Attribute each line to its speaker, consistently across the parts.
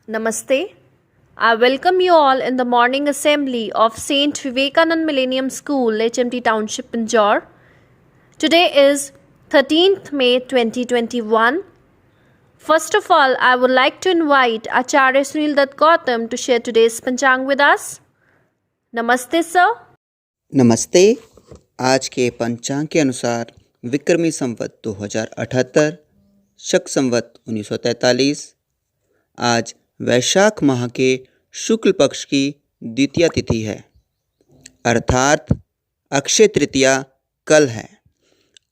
Speaker 1: Namaste. I welcome you all in the morning assembly of Saint Vivekanand Millennium School, HMT Township, Pinjore. Today is 13th May 2021. First of all, I would like to invite Acharya Sunil Dutt Gautam to share today's Panchang with us. Namaste, sir.
Speaker 2: नमस्ते। आज के पंचांग के अनुसार विक्रमी संवत 2078, शक संवत 1943, आज वैशाख माह के शुक्ल पक्ष की द्वितीया तिथि है, अर्थात अक्षय तृतीया कल है।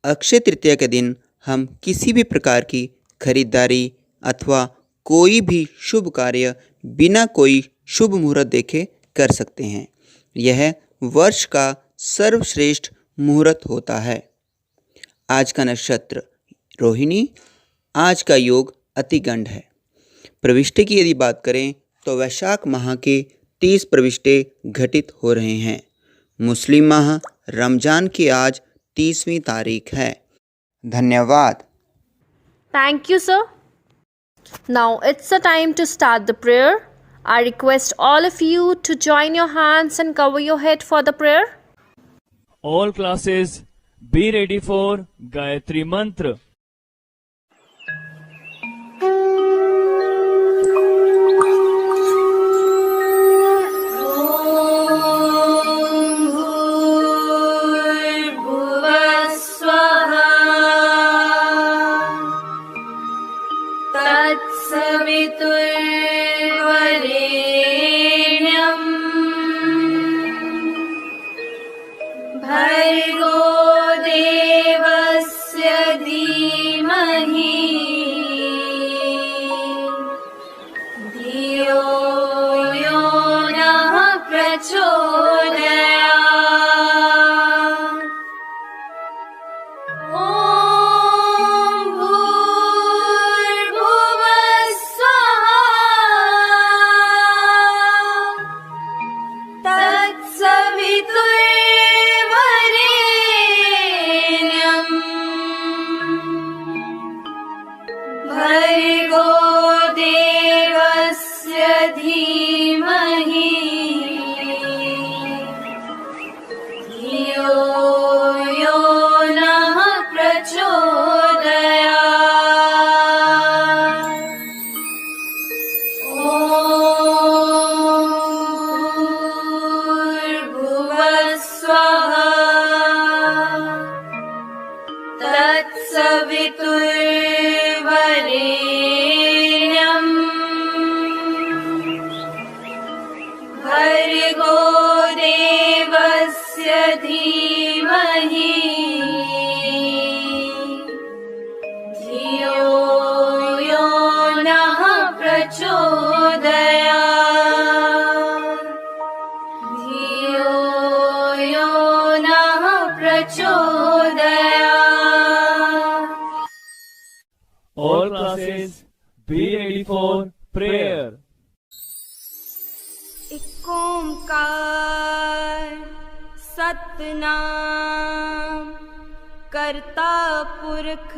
Speaker 2: अक्षय तृतीया के दिन हम किसी भी प्रकार की खरीदारी अथवा कोई भी शुभ कार्य बिना कोई शुभ मुहूर्त देखे कर सकते हैं। यह वर्ष का सर्वश्रेष्ठ मुहूर्त होता है। आज का नक्षत्र रोहिणी, आज का योग अतिगंड है। प्रविष्टे की यदि बात करें तो वैशाख माह के 30 प्रविष्टे घटित हो रहे हैं। मुस्लिम माह रमजान की आज 30वीं तारीख है। धन्यवाद।
Speaker 1: Thank you, sir. Now it's the time to start the prayer. I request all of you to join your hands and cover your head for the prayer.
Speaker 3: All classes be ready for Gayatri Mantra.
Speaker 4: भर्गो देवस्य धीमहि धियो यो नः प्रचोदयात्। ॐ भूर्भुवः स्वः तत्सवितुर्वरेण्यं भर्गो देवस्य धीमहि धियो यो नः प्रचोदयात्। ॐ भूर्भुवः स्वः तत्सवितुर्वरेण्यं भर्गो देवस्य धीमहि धियो यो नः प्रचोदयात्। धियो यो नः प्रचोदयात्।
Speaker 3: All classes be ready for prayer.
Speaker 4: एक ओंकार सतनाम करता पुरख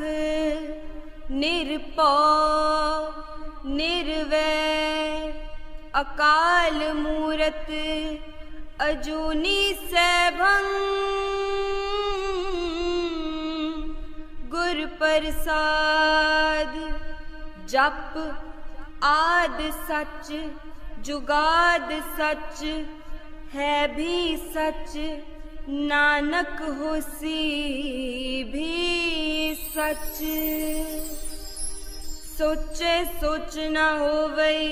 Speaker 4: निरपौ निर्वैर अकाल मूरत अजूनी सैभं गुर प्रसाद जप आद सच जुगाद सच है भी सच नानक होसी भी सच। सोचे सोच न होवई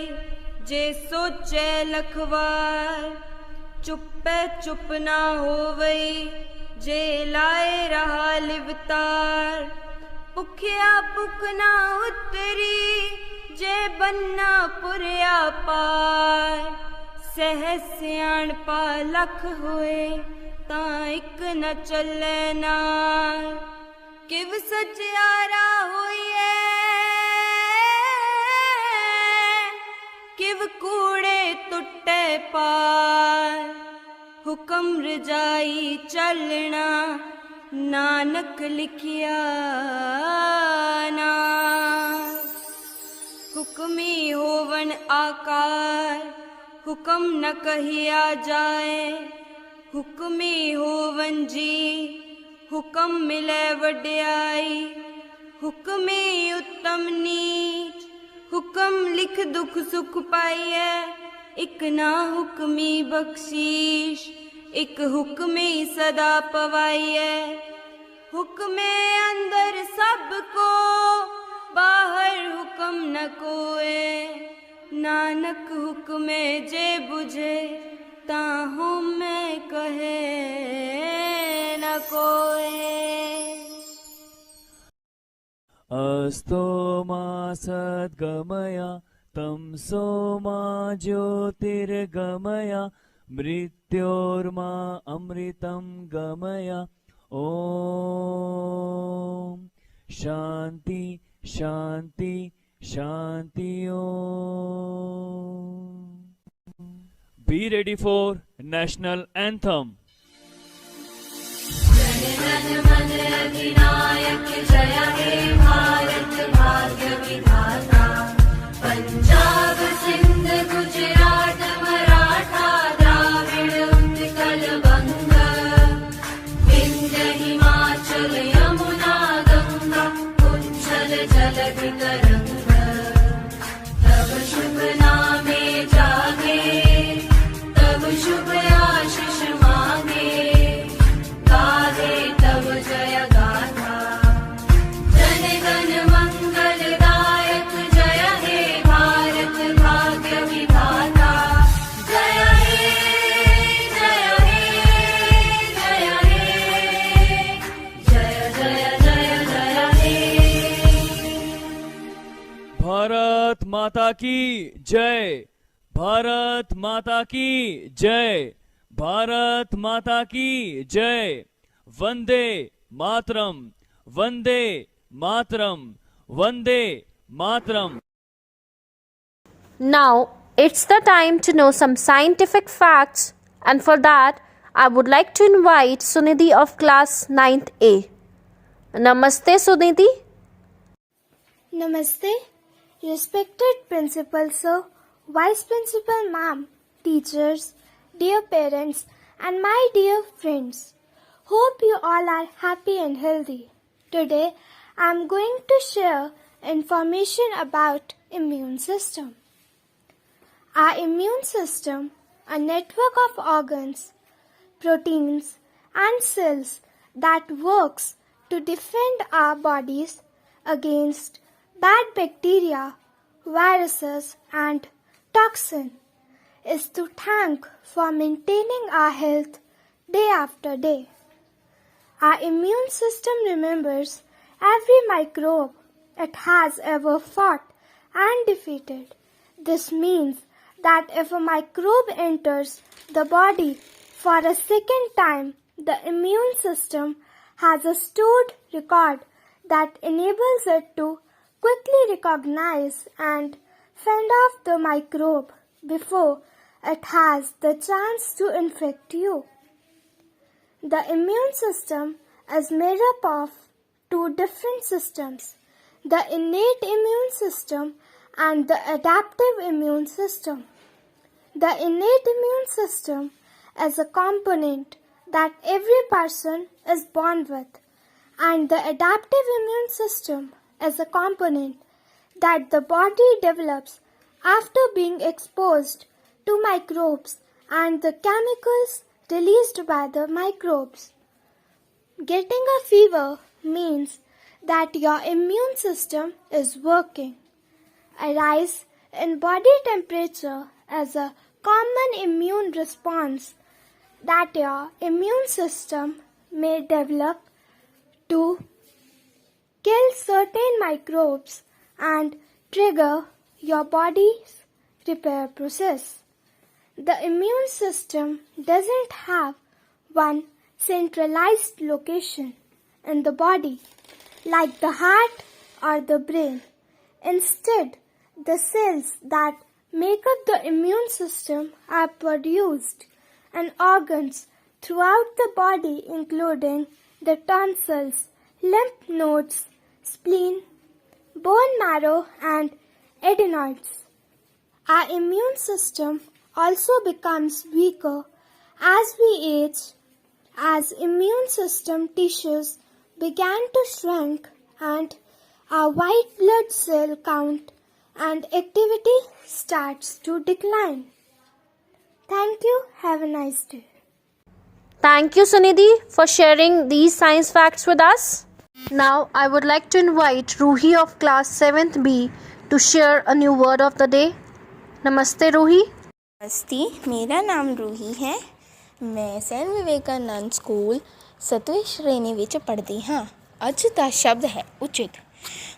Speaker 4: जे सोचे लखवार चुप्पे चुप न होवई जे लाए रहा लिवतार। भुखिया भुख न उतरी जे बन्ना पुरया पार। सहज सियाणपा लख होए तां इक न चले नार। किव सचियारा होइए किव कूड़े टुटे पार। हुक्म रजाई चलना नानक लिखिया ना। हुक्मी होवन आकार, हुक्म न कहिया जाए। हुक्मी होवन जी, हुक्म मिले वड्याई। हुक्मी उत्तम नीच, हुक्म लिख दुख सुख पाइए। इक ना हुक्मी बख्शीश, इक हुक्मी सदा पवाइए। हुक्मे अंदर सबको, बाहर हुक्म न कोए। नानक हुक्मे जे बुझे, ताहू में कहे न कोए।
Speaker 3: अस्तो मा सद्गमया तमसो मा ज्योतिर्गमया मृत्योर्मा अमृतं गमया। ओम शांति शांति शांति। ओम। Be ready for national anthem.
Speaker 5: अधिनायक जय हे भारत भाग्य विधाता। पंजाब सिंध गुजरात मराठा द्राविड़ उत्कल बंग। विंध्य हिमाचल यमुना गंगा उच्छल जलधि तरंग। तब शुभ नामे जागे, तब शुभ आशीष मांगे। गाहे तब जय गाथा, जन गण मंगलदायक जय हे भारत भाग्य विधाता। जय हे जय हे जय हे, जय जय जय जय हे।
Speaker 3: भारत माता की जय, भारत माता की जय, भारत माता की जय। Vande Mataram, Vande Mataram, Vande Mataram.
Speaker 1: Now it's the time to know some scientific facts, and for that I would like to invite Sunidhi of class 9th A. Namaste Sunidhi.
Speaker 6: Namaste, respected Principal Sir, Vice Principal Ma'am, teachers, dear parents, and my dear friends. Hope you all are happy and healthy. Today, I am going to share information about immune system. Our immune system, a network of organs, proteins, and cells that works to defend our bodies against bad bacteria, viruses, and toxins, is to thank for maintaining our health day after day. Our immune system remembers every microbe it has ever fought and defeated. This means that if a microbe enters the body for a second time, the immune system has a stored record that enables it to quickly recognize and fend off the microbe before it has the chance to infect you. The immune system is made up of two different systems, the innate immune system and the adaptive immune system. The innate immune system is a component that every person is born with, and the adaptive immune system is a component that the body develops after being exposed to microbes and the chemicals released by the microbes. Getting a fever means that your immune system is working. A rise in body temperature is a common immune response that your immune system may develop to kill certain microbes and trigger your body's repair process. The immune system doesn't have one centralized location in the body like the heart or the brain. Instead, the cells that make up the immune system are produced in organs throughout the body, including the tonsils, lymph nodes, spleen, bone marrow, and adenoids. Our immune system also becomes weaker as we age, as immune system tissues began to shrink and our white blood cell count and activity starts to decline. Thank you. Have a nice day.
Speaker 1: Thank you, Sunidhi, for sharing these science facts with us. Now, I would like to invite Ruhi of class 7th B to share a new word of the day. Namaste, Ruhi.
Speaker 7: नमस्ते, मेरा नाम रूही है। मैं Saint Vivekananda school 7ਵੀਂ ਸ਼੍ਰੇਣੀ ਵਿੱਚ ਪੜ੍ਹਦੀ ਹਾਂ। ਅੱਜ ਦਾ ਸ਼ਬਦ ਹੈ ਉਚਿਤ।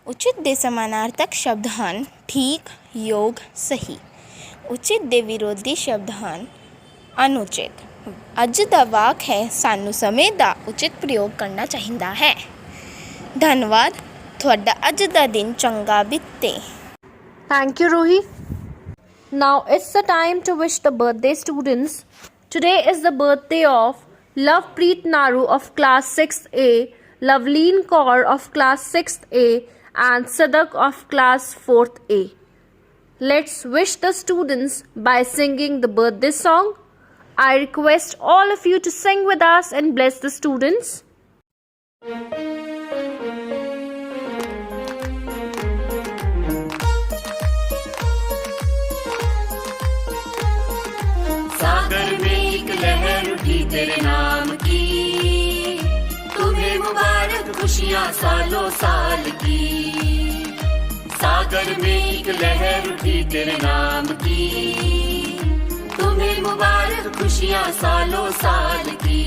Speaker 7: ਉਚਿਤ ਦੇ ਸਮਾਨਾਰਥਕ ਸ਼ਬਦ ਹਨ ਠੀਕ, ਯੋਗ, ਸਹੀ। ਉਚਿਤ ਦੇ ਵਿਰੋਧੀ ਸ਼ਬਦ ਹਨ ਅਨੁਚਿਤ। ਅੱਜ ਦਾ ਵਾਕ ਹੈ ਸਾਨੂੰ ਸਮੇਂ ਦਾ ਉਚਿਤ ਪ੍ਰਯੋਗ ਕਰਨਾ ਚਾਹੀਦਾ ਹੈ। ਧੰਨਵਾਦ। ਤੁਹਾਡਾ ਅੱਜ ਦਾ ਦਿਨ ਚੰਗਾ ਬੀਤੇ।
Speaker 1: Thank you, Ruhi. Now it's the time to wish the birthday students. Today is the birthday of Lovepreet Naru of class 6A, Loveleen Kaur of class 6A and Sadak of class 4th A. Let's wish the students by singing the birthday song. I request all of you to sing with us and bless the students.
Speaker 5: सागर में एक लहर उठी तेरे नाम की, तुम्हें मुबारक खुशियाँ सालों साल की। सागर में एक लहर उठी तेरे नाम की, तुम्हें मुबारक खुशियाँ सालों साल की।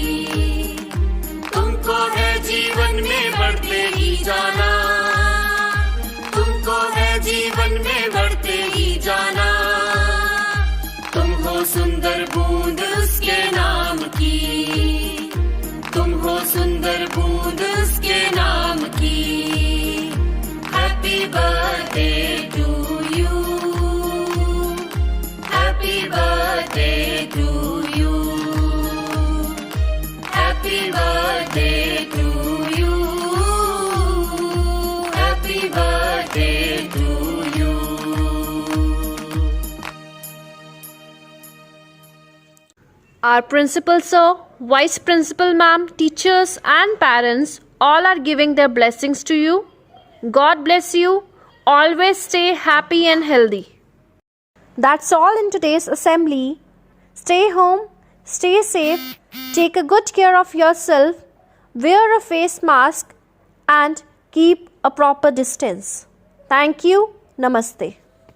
Speaker 5: तुमको है जीवन में बढ़ते ही जाना, तुमको है जीवन में बढ़ते ही जाना। तुम हो सुंदर बूंद उसके नाम की, तुम हो सुंदर बूंद उसके नाम की। Happy birthday to you, happy birthday to you, happy birthday to you, happy birthday to you.
Speaker 1: Our principal sir, vice principal ma'am, teachers and parents all are giving their blessings to you. God bless you. Always stay happy and healthy. That's all in today's assembly. Stay home, stay safe, take a good care of yourself, wear a face mask and keep a proper distance. Thank you. Namaste.